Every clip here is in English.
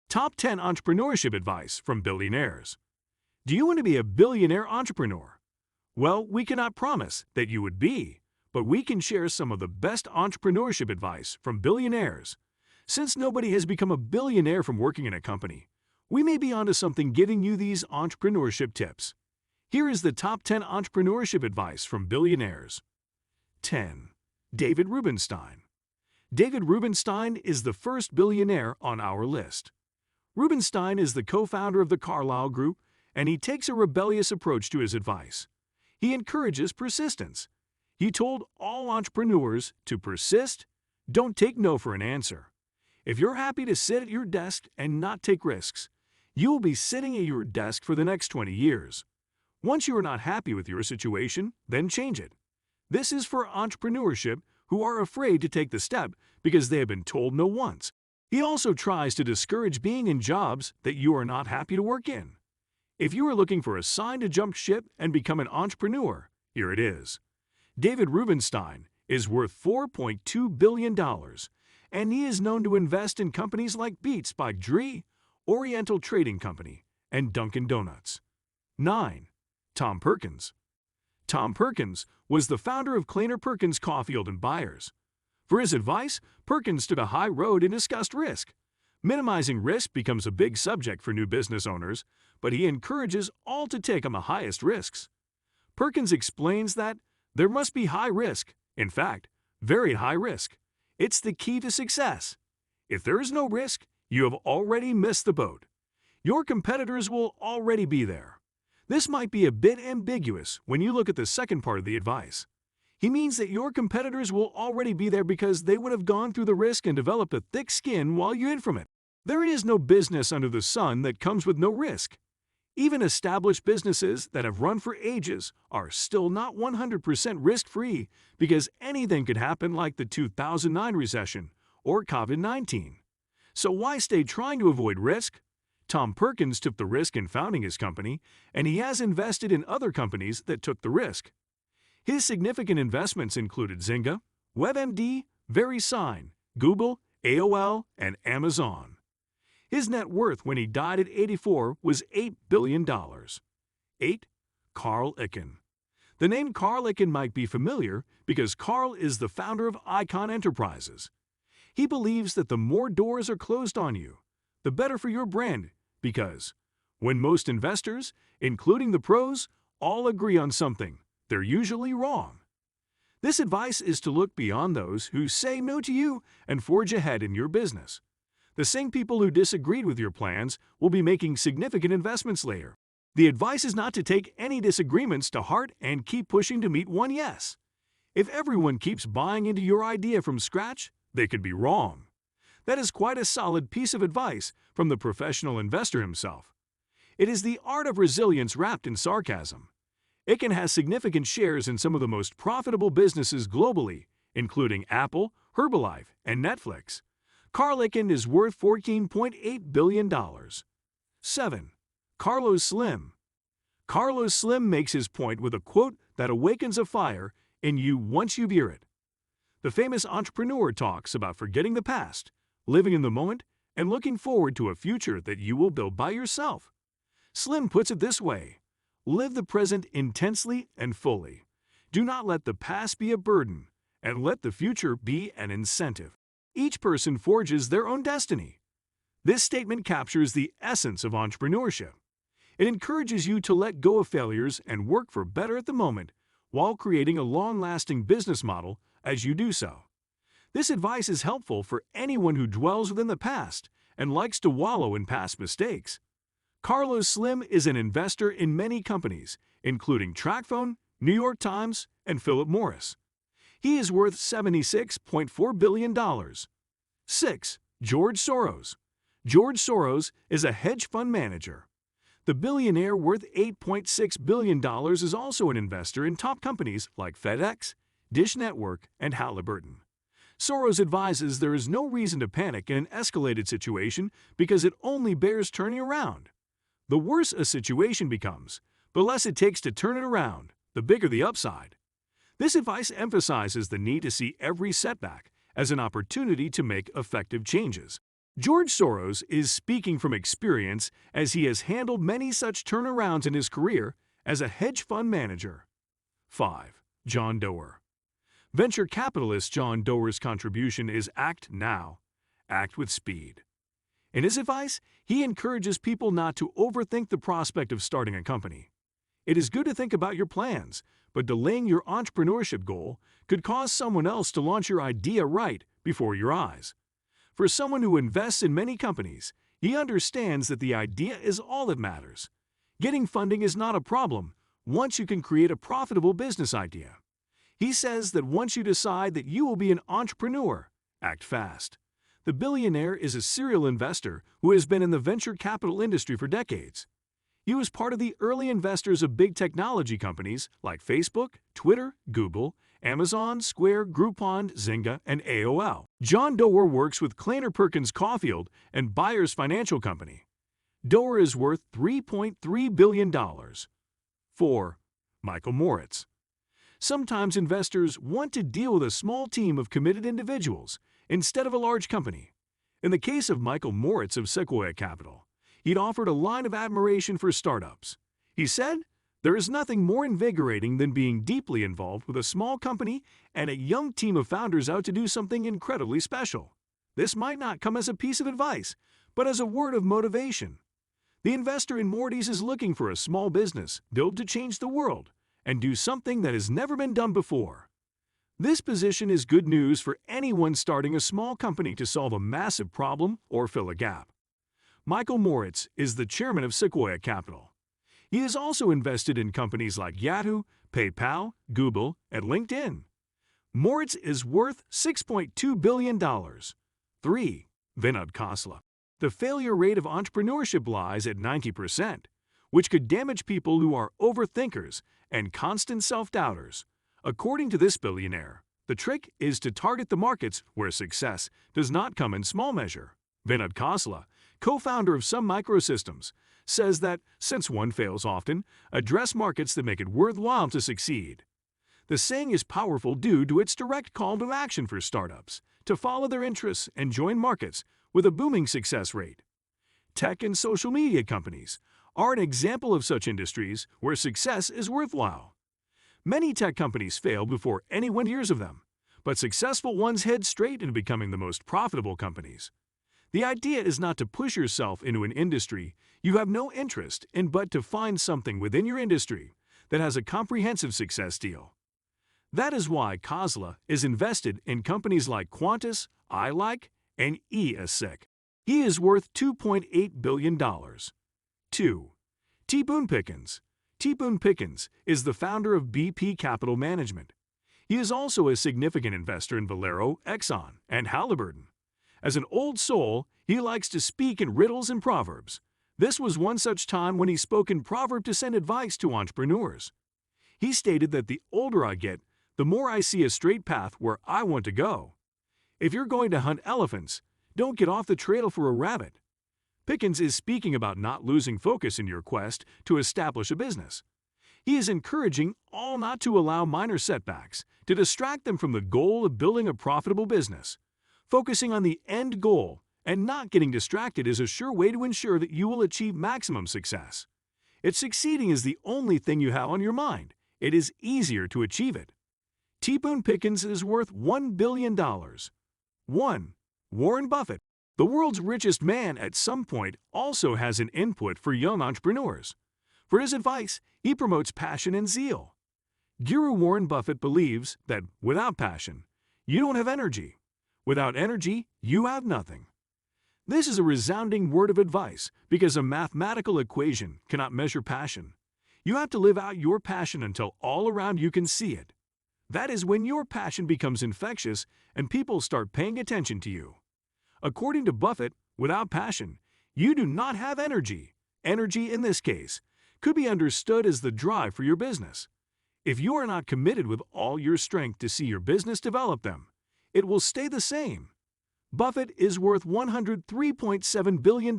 Top 10 Entrepreneurship Advice from Billionaires. Do you want to be a billionaire entrepreneur? Well, we cannot promise that you would be, but we can share some of the best entrepreneurship advice from billionaires. Since nobody has become a billionaire from working in a company, we may be onto something giving you these entrepreneurship tips. Here is the top 10 entrepreneurship advice from billionaires. 10. David Rubenstein. David Rubenstein is the first billionaire on our list. Rubenstein is the co-founder of the Carlyle Group, and he takes a rebellious approach to his advice. He encourages persistence. He told all entrepreneurs to persist, don't take no for an answer. If you're happy to sit at your desk and not take risks, you will be sitting at your desk for the next 20 years. Once you are not happy with your situation, then change it. This is for entrepreneurship who are afraid to take the step because they have been told no once. He also tries to discourage being in jobs that you are not happy to work in. If you are looking for a sign to jump ship and become an entrepreneur, here it is. David Rubenstein is worth $4.2 billion, and he is known to invest in companies like Beats by Dre, Oriental Trading Company, and Dunkin' Donuts. 9. Tom Perkins. Tom Perkins was the founder of Kleiner Perkins Caulfield & Byers. For his advice, Perkins took a high road and discussed risk. Minimizing risk becomes a big subject for new business owners, but he encourages all to take on the highest risks. Perkins explains that there must be high risk, in fact, very high risk. It's the key to success. If there is no risk, you have already missed the boat. Your competitors will already be there. This might be a bit ambiguous when you look at the second part of the advice. He means that your competitors will already be there because they would have gone through the risk and developed a thick skin while you in from it. There is no business under the sun that comes with no risk. Even established businesses that have run for ages are still not 100% risk-free because anything could happen like the 2009 recession or COVID-19. So why stay trying to avoid risk? Tom Perkins took the risk in founding his company, and he has invested in other companies that took the risk. His significant investments included Zynga, WebMD, VeriSign, Google, AOL, and Amazon. His net worth when he died at 84 was $8 billion. 8. Carl Icahn. The name Carl Icahn might be familiar because Carl is the founder of ICHAN Enterprises. He believes that the more doors are closed on you, the better for your brand because when most investors, including the pros, all agree on something, they're usually wrong. This advice is to look beyond those who say no to you and forge ahead in your business. The same people who disagreed with your plans will be making significant investments later. The advice is not to take any disagreements to heart and keep pushing to meet one yes. If everyone keeps buying into your idea from scratch, they could be wrong. That is quite a solid piece of advice from the professional investor himself. It is the art of resilience wrapped in sarcasm. Icahn has significant shares in some of the most profitable businesses globally, including Apple, Herbalife, and Netflix. Carl Icahn is worth $14.8 billion. 7. Carlos Slim. Carlos Slim makes his point with a quote that awakens a fire in you once you hear it. The famous entrepreneur talks about forgetting the past, living in the moment, and looking forward to a future that you will build by yourself. Slim puts it this way: live the present intensely and fully. Do not let the past be a burden, and let the future be an incentive. Each person forges their own destiny. This statement captures the essence of entrepreneurship. It encourages you to let go of failures and work for better at the moment while creating a long-lasting business model as you do so. This advice is helpful for anyone who dwells within the past and likes to wallow in past mistakes. Carlos Slim is an investor in many companies, including TracFone, New York Times, and Philip Morris. He is worth $76.4 billion. 6. George Soros. George Soros is a hedge fund manager. The billionaire worth $8.6 billion is also an investor in top companies like FedEx, Dish Network, and Halliburton. Soros advises there is no reason to panic in an escalated situation because it only bears turning around. The worse a situation becomes, the less it takes to turn it around, the bigger the upside. This advice emphasizes the need to see every setback as an opportunity to make effective changes. George Soros is speaking from experience as he has handled many such turnarounds in his career as a hedge fund manager. 5. John Doerr. Venture capitalist John Doerr's contribution is act now, act with speed. In his advice, he encourages people not to overthink the prospect of starting a company. It is good to think about your plans, but delaying your entrepreneurship goal could cause someone else to launch your idea right before your eyes. For someone who invests in many companies, he understands that the idea is all that matters. Getting funding is not a problem once you can create a profitable business idea. He says that once you decide that you will be an entrepreneur, act fast. The billionaire is a serial investor who has been in the venture capital industry for decades. He was part of the early investors of big technology companies like Facebook, Twitter, Google, Amazon, Square, Groupon, Zynga, and AOL. John Doerr works with Kleiner-Perkins Caulfield and Byers Financial Company. Doerr is worth $3.3 billion. 4. Michael Moritz. Sometimes investors want to deal with a small team of committed individuals instead of a large company. In the case of Michael Moritz of Sequoia Capital, he'd offered a line of admiration for startups. He said, "There is nothing more invigorating than being deeply involved with a small company and a young team of founders out to do something incredibly special. This might not come as a piece of advice, but as a word of motivation. The investor in Moritz is looking for a small business built to change the world and do something that has never been done before." This position is good news for anyone starting a small company to solve a massive problem or fill a gap. Michael Moritz is the chairman of Sequoia Capital. He has also invested in companies like Yahoo, PayPal, Google, and LinkedIn. Moritz is worth $6.2 billion. 3. VINOD KHOSLA. The failure rate of entrepreneurship lies at 90%, which could damage people who are overthinkers and constant self-doubters. According to this billionaire, the trick is to target the markets where success does not come in small measure. VINOD KHOSLA, co-founder of Sun Microsystems, says that, since one fails often, address markets that make it worthwhile to succeed. The saying is powerful due to its direct call to action for startups to follow their interests and join markets with a booming success rate. Tech and social media companies are an example of such industries where success is worthwhile. Many tech companies fail before anyone hears of them, but successful ones head straight into becoming the most profitable companies. The idea is not to push yourself into an industry you have no interest in, but to find something within your industry that has a comprehensive success deal. That is why KHOSLA is invested in companies like Qantas, iLike, and ESIC. He is worth $2.8 billion. 2. Boone Pickens. Boone Pickens is the founder of BP Capital Management. He is also a significant investor in Valero, Exxon, and Halliburton. As an old soul, he likes to speak in riddles and proverbs. This was one such time when he spoke in proverb to send advice to entrepreneurs. He stated that the older I get, the more I see a straight path where I want to go. If you're going to hunt elephants, don't get off the trail for a rabbit. Pickens is speaking about not losing focus in your quest to establish a business. He is encouraging all not to allow minor setbacks to distract them from the goal of building a profitable business. Focusing on the end goal and not getting distracted is a sure way to ensure that you will achieve maximum success. If succeeding is the only thing you have on your mind, it is easier to achieve it. Boone Pickens is worth $1 billion. 1. Warren Buffett. The world's richest man at some point also has an input for young entrepreneurs. For his advice, he promotes passion and zeal. Guru Warren Buffett believes that without passion, you don't have energy. Without energy, you have nothing. This is a resounding word of advice because a mathematical equation cannot measure passion. You have to live out your passion until all around you can see it. That is when your passion becomes infectious and people start paying attention to you. According to Buffett, without passion, you do not have energy. Energy, in this case, could be understood as the drive for your business. If you are not committed with all your strength to see your business develop them, it will stay the same. Buffett is worth $103.7 billion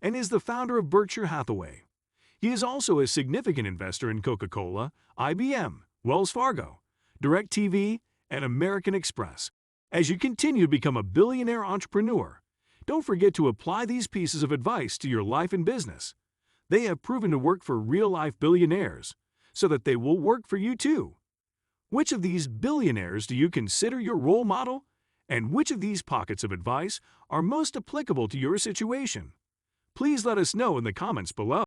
and is the founder of Berkshire Hathaway. He is also a significant investor in Coca-Cola, IBM, Wells Fargo, DirecTV, and American Express. As you continue to become a billionaire entrepreneur, Don't forget to apply these pieces of advice to your life and business. They have proven to work for real-life billionaires, so that they will work for you too. Which of these billionaires do you consider your role model? And which of these pockets of advice are most applicable to your situation? Please let us know in the comments below.